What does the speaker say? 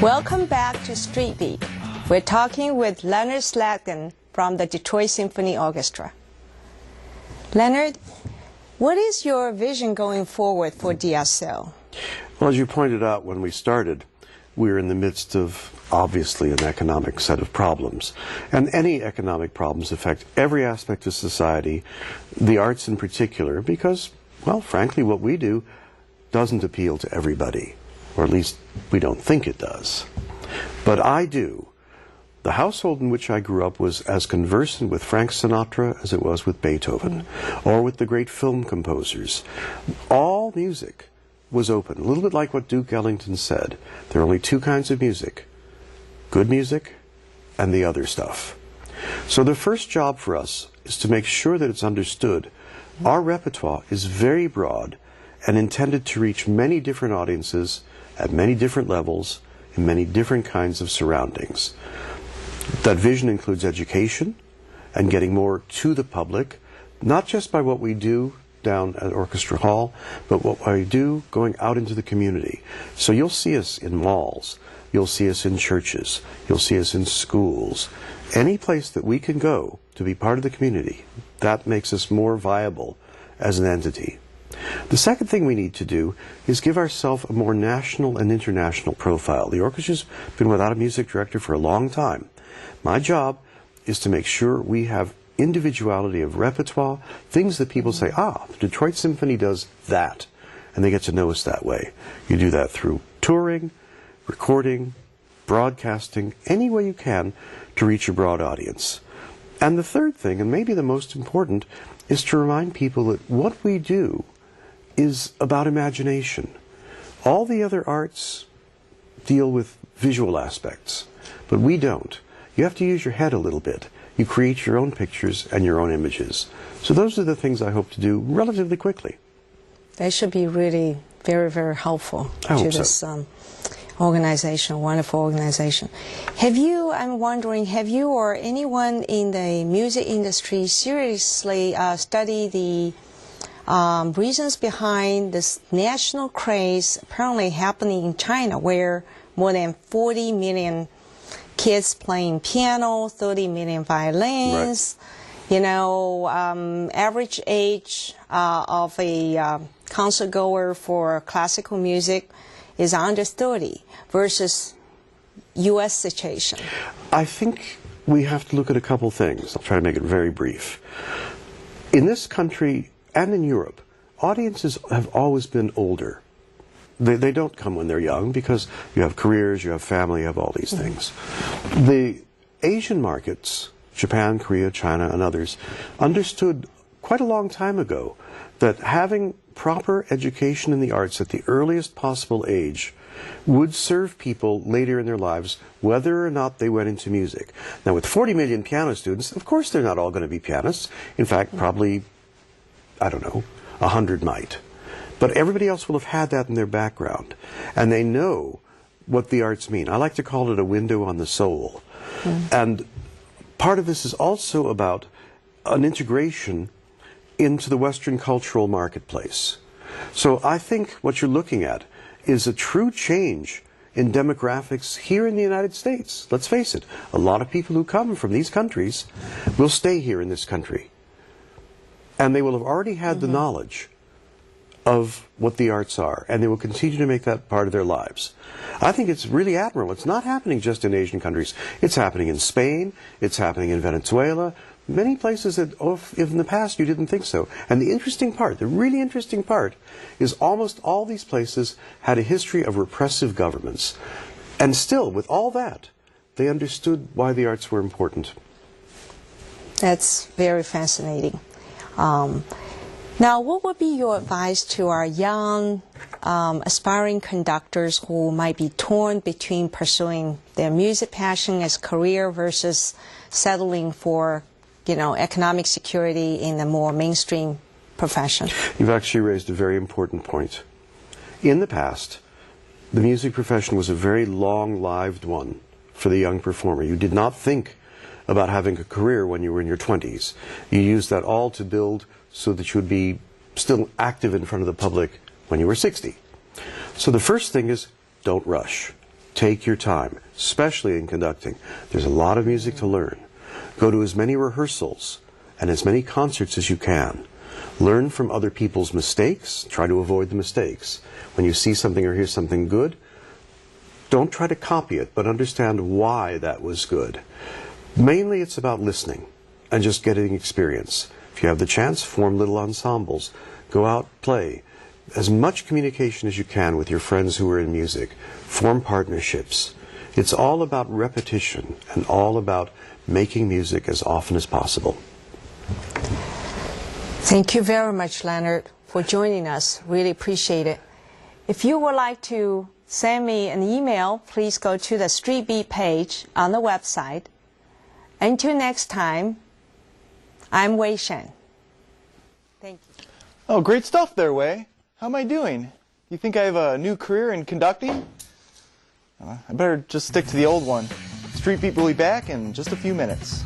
Welcome back to Street Beat. We're talking with Leonard Slatkin from the Detroit Symphony Orchestra. Leonard, what is your vision going forward for DSL? Well, as you pointed out when we started, we're in the midst of, obviously, an economic set of problems. And any economic problems affect every aspect of society, the arts in particular, because, well, frankly, what we do doesn't appeal to everybody. Or at least we don't think it does. But I do. The household in which I grew up was as conversant with Frank Sinatra as it was with Beethoven, or with the great film composers. All music was open, a little bit like what Duke Ellington said. There are only two kinds of music: good music and the other stuff. So the first job for us is to make sure that it's understood. Our repertoire is very broad and intended to reach many different audiences at many different levels, in many different kinds of surroundings. That vision includes education and getting more to the public, not just by what we do down at Orchestra Hall, but what we do going out into the community. So you'll see us in malls, you'll see us in churches, you'll see us in schools. Any place that we can go to be part of the community, that makes us more viable as an entity. The second thing we need to do is give ourselves a more national and international profile. The orchestra's been without a music director for a long time. My job is to make sure we have individuality of repertoire, things that people say, ah, the Detroit Symphony does that, and they get to know us that way. You do that through touring, recording, broadcasting, any way you can to reach a broad audience. And the third thing, and maybe the most important, is to remind people that what we do is about imagination. All the other arts deal with visual aspects, but we don't. You have to use your head a little bit. You create your own pictures and your own images. So those are the things I hope to do relatively quickly. They should be really very, very helpful to this organization, wonderful organization. I'm wondering, have you or anyone in the music industry seriously studied the reasons behind this national craze apparently happening in China, where more than 40 million kids playing piano, 30 million violins, right. You know, average age of a concert goer for classical music is under 30 versus U.S. situation? I think we have to look at a couple things. I'll try to make it very brief. In this country and in Europe, audiences have always been older. They don't come when they're young because you have careers, you have family, you have all these things. The Asian markets, Japan, Korea, China, and others, understood quite a long time ago that having proper education in the arts at the earliest possible age would serve people later in their lives, whether or not they went into music. Now, with 40 million piano students, of course they're not all going to be pianists. In fact, probably, I don't know, 100 might. But everybody else will have had that in their background. And they know what the arts mean. I like to call it a window on the soul. And part of this is also about an integration into the Western cultural marketplace. So I think what you're looking at is a true change in demographics here in the United States. Let's face it, a lot of people who come from these countries will stay here in this country. And they will have already had the knowledge of what the arts are, and they will continue to make that part of their lives. I think it's really admirable. It's not happening just in Asian countries. It's happening in Spain, it's happening in Venezuela, many places that if in the past you didn't think so. And the interesting part, the really interesting part, is almost all these places had a history of repressive governments. And still, with all that, they understood why the arts were important. That's very fascinating. Now, what would be your advice to our young, aspiring conductors who might be torn between pursuing their music passion as career versus settling for, you know, economic security in a more mainstream profession? You've actually raised a very important point. In the past, the music profession was a very long-lived one for the young performer. You did not think about having a career when you were in your 20s. You used that all to build so that you would be still active in front of the public when you were 60. So the first thing is, don't rush. Take your time, especially in conducting. There's a lot of music to learn. Go to as many rehearsals and as many concerts as you can. Learn from other people's mistakes. Try to avoid the mistakes. When you see something or hear something good, don't try to copy it, but understand why that was good. Mainly it's about listening and just getting experience. If you have the chance, form little ensembles. Go out, play. As much communication as you can with your friends who are in music. Form partnerships. It's all about repetition and all about making music as often as possible. Thank you very much, Leonard, for joining us. Really appreciate it. If you would like to send me an email, please go to the Street Beat page on the website. Until next time, I'm Wei Shen. Thank you. Oh, great stuff there, Wei. How am I doing? You think I have a new career in conducting? I better just stick to the old one. Street Beat will be back in just a few minutes.